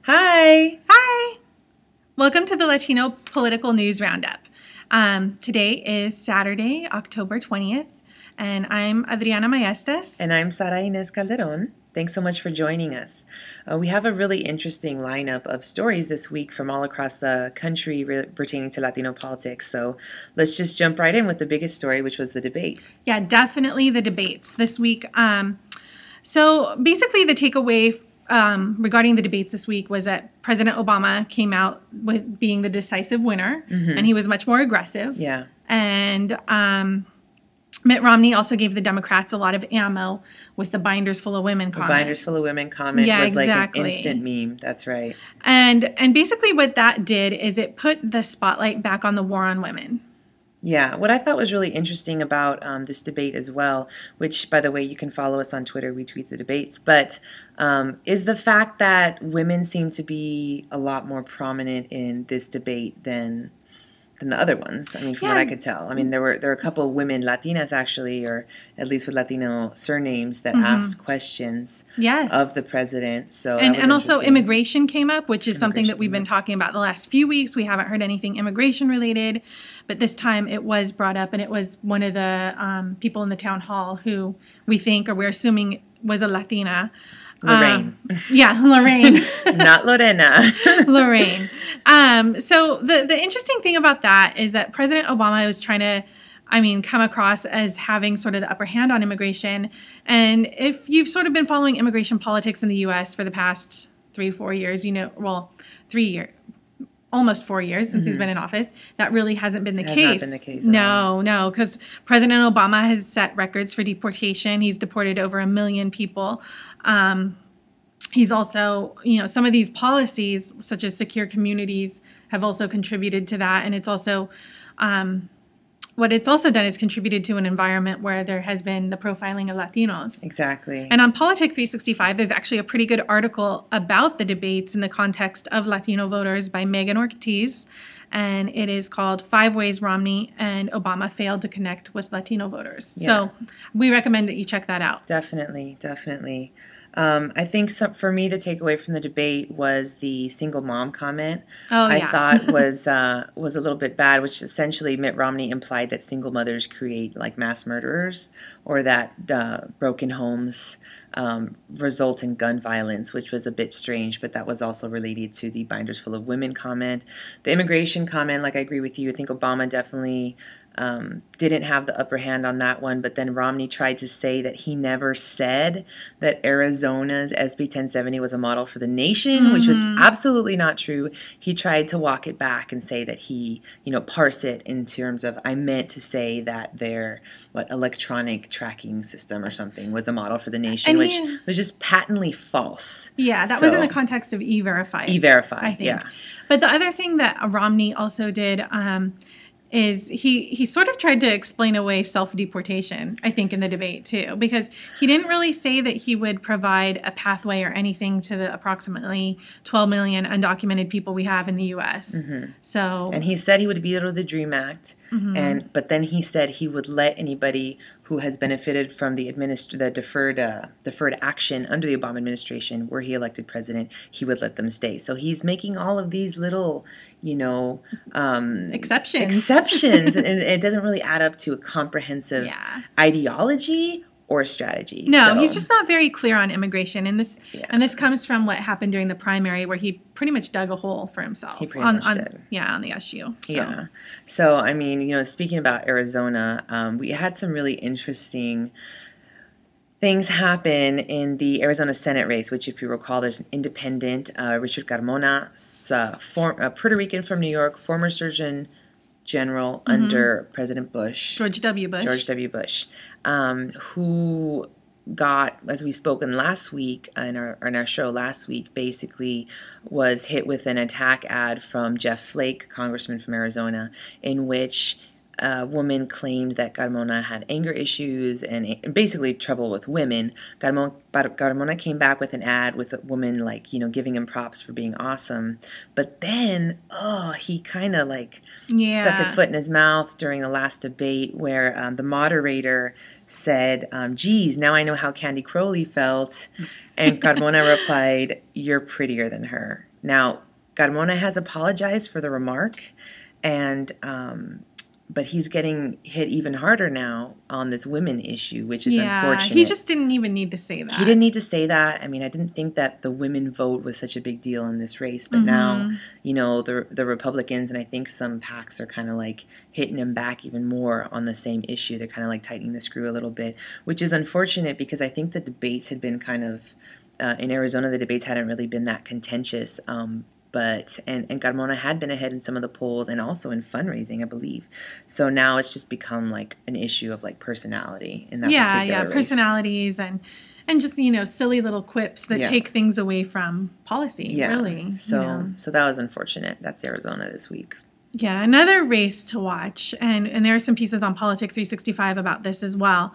Hi. Hi. Welcome to the Latino Political News Roundup. Today is Saturday, October 20th, and I'm Adriana Maestas. And I'm Sara Inés Calderon. Thanks so much for joining us. We have a really interesting lineup of stories this week from all across the country pertaining to Latino politics. So let's just jump right in with the biggest story, which was the debate. Yeah, definitely the debates this week. So basically the takeaway regarding the debates this week was that President Obama came out with being the decisive winner, and he was much more aggressive. Yeah. And Mitt Romney also gave the Democrats a lot of ammo with the binders full of women comment. The binders full of women comment was exactly. like an instant meme. That's right. And basically what that did is it put the spotlight back on the war on women. Yeah, what I thought was really interesting about this debate as well, which, by the way, you can follow us on Twitter, we tweet the debates, but is the fact that women seem to be a lot more prominent in this debate than the other ones. I mean, from what I could tell. I mean, there were a couple of women, Latinas actually, or at least with Latino surnames, that asked questions of the president. So and also immigration came up, which is something that we've been talking about the last few weeks. We haven't heard anything immigration related, but this time it was brought up, and it was one of the people in the town hall who we think, or we're assuming, was a Latina. Lorraine. Lorraine. Not Lorena. Lorraine. So the interesting thing about that is that President Obama was trying to, come across as having sort of the upper hand on immigration. And if you've sort of been following immigration politics in the U.S. for the past 3-4 years, almost 4 years since he's been in office, that really hasn't been the case. Not been the case at all. No, because President Obama has set records for deportation. He's deported over 1 million people. He's also, some of these policies, such as secure communities, have also contributed to that. And it's also, what it's also done is contributed to an environment where there has been the profiling of Latinos. Exactly. And on Politic 365, there's actually a pretty good article about the debates in the context of Latino voters by Megan Ortiz. And it is called 5 Ways Romney and Obama Failed to Connect with Latino Voters. Yeah. So we recommend that you check that out. Definitely. I think for me, the takeaway from the debate was the single mom comment. I thought was a little bit bad, which essentially Mitt Romney implied that single mothers create like mass murderers, or that broken homes result in gun violence, which was a bit strange, but that was also related to the binders full of women comment. The immigration comment, like I agree with you, I think Obama definitely didn't have the upper hand on that one, but then Romney tried to say that he never said that Arizona's SB 1070 was a model for the nation, which was absolutely not true. He tried to walk it back and say that he, parse it in terms of, I meant to say that their electronic tracking system or something was a model for the nation, which was just patently false. Yeah, that was in the context of E-Verify. E-Verify, I think. Yeah. But the other thing that Romney also did is he sort of tried to explain away self-deportation, I think, in the debate, too, because he didn't really say that he would provide a pathway or anything to the approximately 12 million undocumented people we have in the U.S. And he said he would veto the DREAM Act, but then he said he would let anybody who has benefited from the deferred action under the Obama administration, were he elected president, he would let them stay. So he's making all of these little, exceptions, and it doesn't really add up to a comprehensive ideology or strategy. No, he's just not very clear on immigration, and this comes from what happened during the primary, where he pretty much dug a hole for himself. He pretty much did. On the issue. So. Yeah. So speaking about Arizona, we had some really interesting things happen in the Arizona Senate race, which, if you recall, there's an independent, Richard Carmona, a Puerto Rican from New York, former Surgeon General under President Bush. George W. Bush, who got, as we spoke in last week, in our show last week, basically was hit with an attack ad from Jeff Flake, congressman from Arizona, in which a woman claimed that Carmona had anger issues and basically trouble with women. Carmona came back with an ad with a woman, giving him props for being awesome. But then, he kind of stuck his foot in his mouth during the last debate, where the moderator said, geez, now I know how Candy Crowley felt. And Carmona replied, "You're prettier than her." Now, Carmona has apologized for the remark, and but he's getting hit even harder now on this women issue, which is unfortunate. He just didn't even need to say that. He didn't need to say that. I mean, I didn't think that the women vote was such a big deal in this race, but now, you know, the Republicans and I think some PACs are kind of like hitting him back even more on the same issue. They're kind of like tightening the screw a little bit, which is unfortunate because I think the debates had been kind of, in Arizona, the debates hadn't really been that contentious. But Carmona had been ahead in some of the polls and also in fundraising, I believe. So now it's just become like an issue of like personality in that particular race. Personalities and just, you know, silly little quips that take things away from policy, really. So that was unfortunate. That's Arizona this week. Yeah, another race to watch, and there are some pieces on Politic 365 about this as well.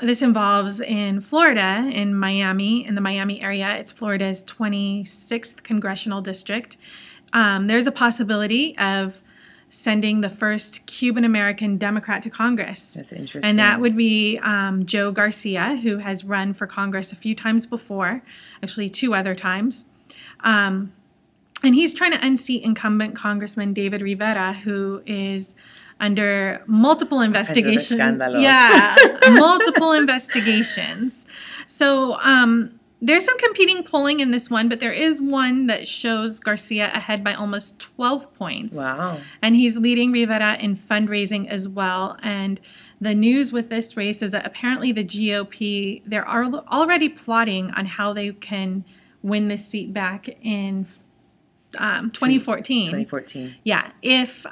This involves in Florida, in Miami, in the Miami area. It's Florida's 26th congressional district. There's a possibility of sending the first Cuban-American Democrat to Congress. That's interesting. And that would be Joe Garcia, who has run for Congress a few times before, actually 2 other times. And he's trying to unseat incumbent Congressman David Rivera, who is under multiple investigations. Multiple investigations. So there's some competing polling in this one, but there is one that shows Garcia ahead by almost 12 points. Wow. And he's leading Rivera in fundraising as well. And the news with this race is that apparently the GOP, they're already plotting on how they can win this seat back in 2014. 2014. Yeah, if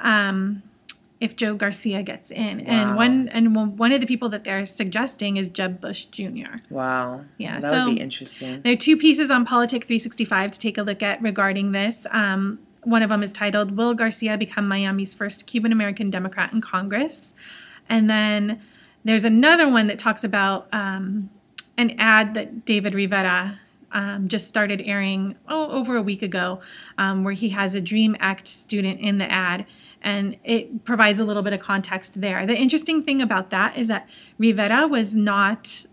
Joe Garcia gets in. Wow. And one of the people that they're suggesting is Jeb Bush Jr. Wow. Yeah, that would be interesting. There are 2 pieces on Politic 365 to take a look at regarding this. One of them is titled, Will Garcia Become Miami's First Cuban-American Democrat in Congress? And then there's another one that talks about an ad that David Rivera just started airing over a week ago, where he has a DREAM Act student in the ad, and it provides a little bit of context there. The interesting thing about that is that Rivera was not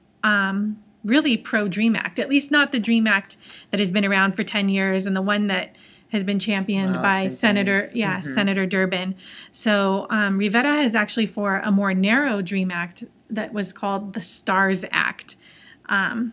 really pro-DREAM Act, at least not the DREAM Act that has been around for 10 years and the one that has been championed by Senator Durbin. So Rivera is actually for a more narrow DREAM Act that was called the STARS Act. And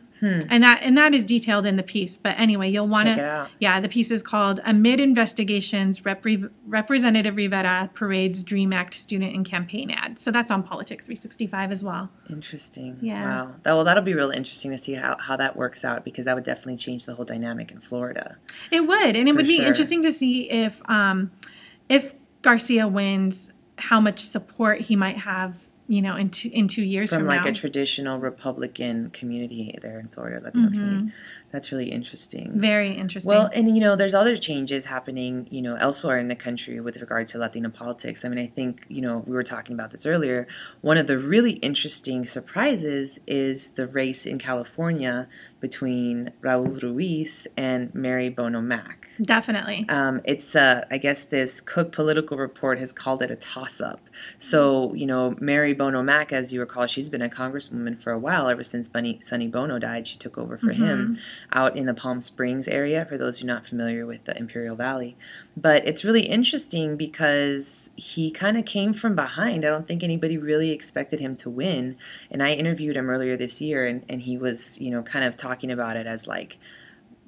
that is detailed in the piece. But anyway, you'll want to check it out. Yeah, the piece is called Amid Investigations, Representative Rivera Parades DREAM Act Student and Campaign Ad. So that's on Politic 365 as well. Interesting. Yeah. Wow. Well, that'll be really interesting to see how that works out, because that would definitely change the whole dynamic in Florida. It would, and it would be interesting to see if Garcia wins, how much support he might have, you know, in 2 years from now. From like a traditional Republican community there in Florida, Latino community. That's really interesting. Very interesting. Well, and, you know, there's other changes happening, you know, elsewhere in the country with regard to Latino politics. I mean, I think, you know, we were talking about this earlier. One of the really interesting surprises is the race in California between Raul Ruiz and Mary Bono Mack. Definitely. It's, I guess this Cook Political Report has called it a toss-up. So, you know, Mary Bono Mack, as you recall, she's been a congresswoman for a while, ever since Sonny Bono died. She took over for him out in the Palm Springs area, for those who are not familiar with the Imperial Valley. But it's really interesting because he kind of came from behind. I don't think anybody really expected him to win. And I interviewed him earlier this year, and he was, you know, kind of talking about it as like,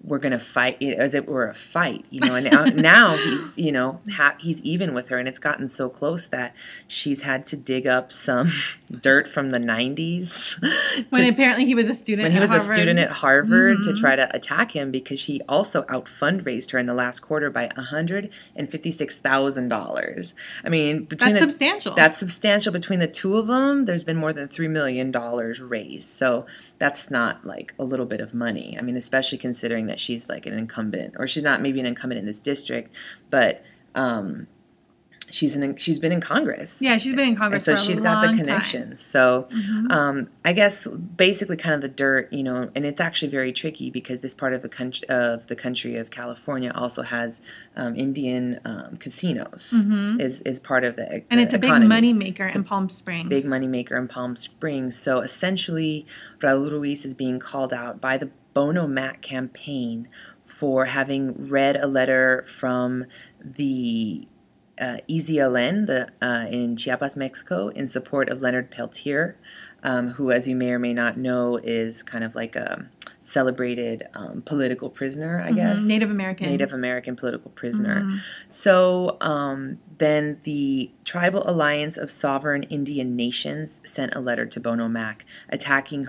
we're going to fight as if we're a fight, you know, and now he's, you know, he's even with her, and it's gotten so close that she's had to dig up some dirt from the 90s. When apparently he was a student at Harvard. When he was a student at Harvard to try to attack him, because he also out-fundraised her in the last quarter by $156,000. I mean, that's substantial. That's substantial. Between the two of them, there's been more than $3 million raised. So that's not like a little bit of money. I mean, especially considering that she's like an incumbent, or she's not maybe an incumbent in this district, but she's been in Congress. Yeah, she's been in Congress for a long time. So she's got the connections. So I guess basically kind of the dirt, you know, and it's actually very tricky because this part of the country of California also has Indian casinos is part of the and it's economy. A big money maker in Palm Springs. Big money maker in Palm Springs. So essentially, Raul Ruiz is being called out by the Bono Mack campaign for having read a letter from the EZLN in Chiapas, Mexico, in support of Leonard Peltier, who, as you may or may not know, is kind of like a celebrated political prisoner, I guess. Native American political prisoner. So then the Tribal Alliance of Sovereign Indian Nations sent a letter to Bono Mac condemning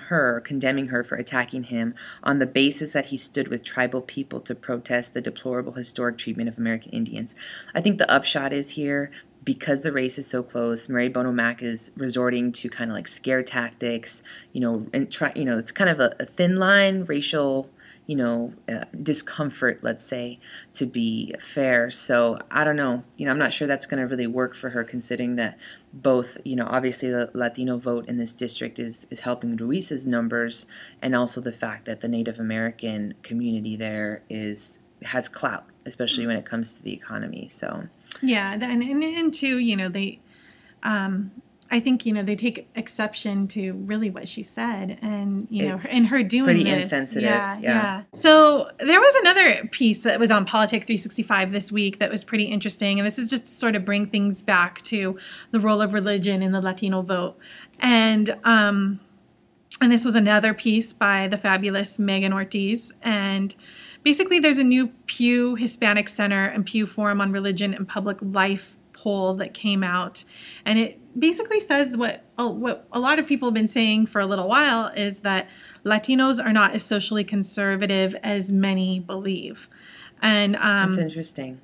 her for attacking him on the basis that he stood with tribal people to protest the deplorable historic treatment of American Indians. I think the upshot is here, because the race is so close, Mary Bono Mac is resorting to kind of like scare tactics, and it's kind of a thin line, racial, discomfort, let's say, to be fair. So I don't know, I'm not sure that's going to really work for her, considering that both, obviously the Latino vote in this district is helping Ruiz's numbers, and also the fact that the Native American community there has clout, especially when it comes to the economy. So yeah, and too, they, I think, they take exception to really what she said, and, and her doing pretty this. Insensitive. Yeah. So there was another piece that was on Politic 365 this week that was pretty interesting, and this is just to sort of bring things back to the role of religion in the Latino vote. And this was another piece by the fabulous Megan Ortiz, and basically there's a new Pew Hispanic Center and Pew Forum on Religion and Public Life poll that came out, and it basically says what a lot of people have been saying for a little while, is that Latinos are not as socially conservative as many believe. And that's interesting.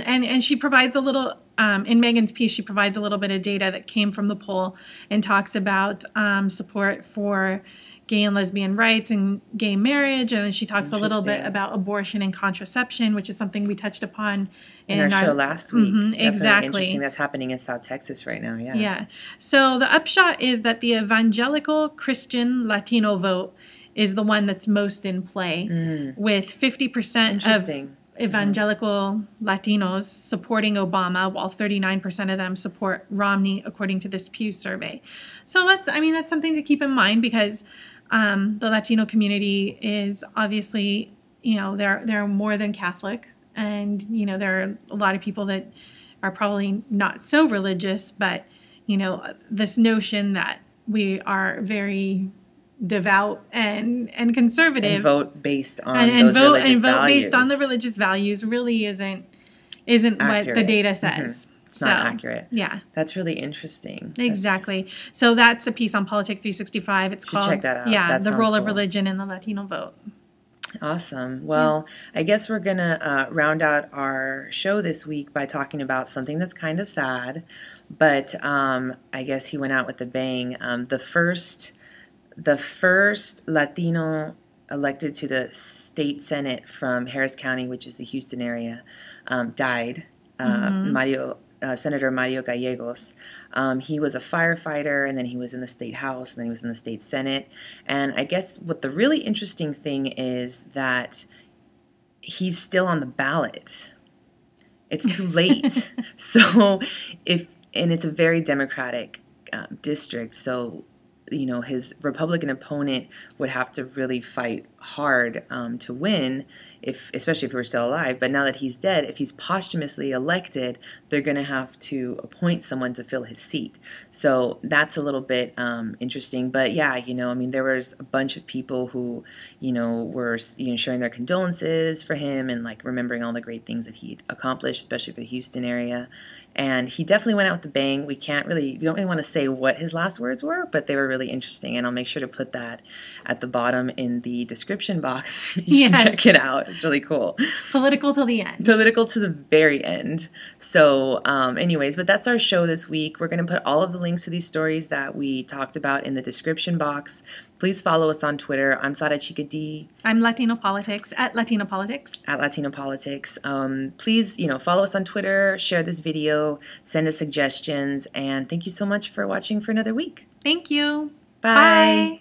And she provides a little, in Megan's piece, she provides a little bit of data that came from the poll and talks about support for gay and lesbian rights and gay marriage, and then she talks a little bit about abortion and contraception, which is something we touched upon in our show last week. Exactly. Interesting. That's happening in South Texas right now. Yeah. So the upshot is that the Evangelical Christian Latino vote is the one that's most in play, with 50% of evangelical Latinos supporting Obama, while 39% of them support Romney, according to this Pew survey. So that's something to keep in mind, because the Latino community is obviously, they're more than Catholic, and, there are a lot of people that are probably not so religious, but, this notion that we are very devout and conservative, and vote based on those religious values. Based on the religious values really isn't accurate. What the data says. It's not accurate. Yeah. That's really interesting. Exactly. So that's a piece on Politic 365. It's called, check that out. Yeah, The Role of Religion in the Latino Vote. Awesome. Well, I guess we're going to round out our show this week by talking about something that's kind of sad, but I guess he went out with a bang. The first Latino elected to the state Senate from Harris County, which is the Houston area, died. Senator Mario Gallegos. He was a firefighter, and then he was in the state house, and then he was in the state Senate. And I guess what the really interesting thing is that he's still on the ballot. It's too late. So and it's a very Democratic district, so his Republican opponent would have to really fight hard to win, especially if he were still alive. But now that he's dead, if he's posthumously elected, they're going to have to appoint someone to fill his seat. So that's a little bit interesting. But yeah, there was a bunch of people who, were, sharing their condolences for him and like remembering all the great things that he'd accomplished, especially for the Houston area. And he definitely went out with a bang. We don't really want to say what his last words were, but they were really interesting. And I'll make sure to put that at the bottom in the description box. You should check it out. It's really cool. Political till the end. Political to the very end. So anyways, but that's our show this week. We're going to put all of the links to these stories that we talked about in the description box. Please follow us on Twitter. I'm Sara Chica D. I'm Latino Politics, at Latino Politics. At Latino Politics. Please, follow us on Twitter, share this video, send us suggestions, and thank you so much for watching for another week. Thank you. Bye.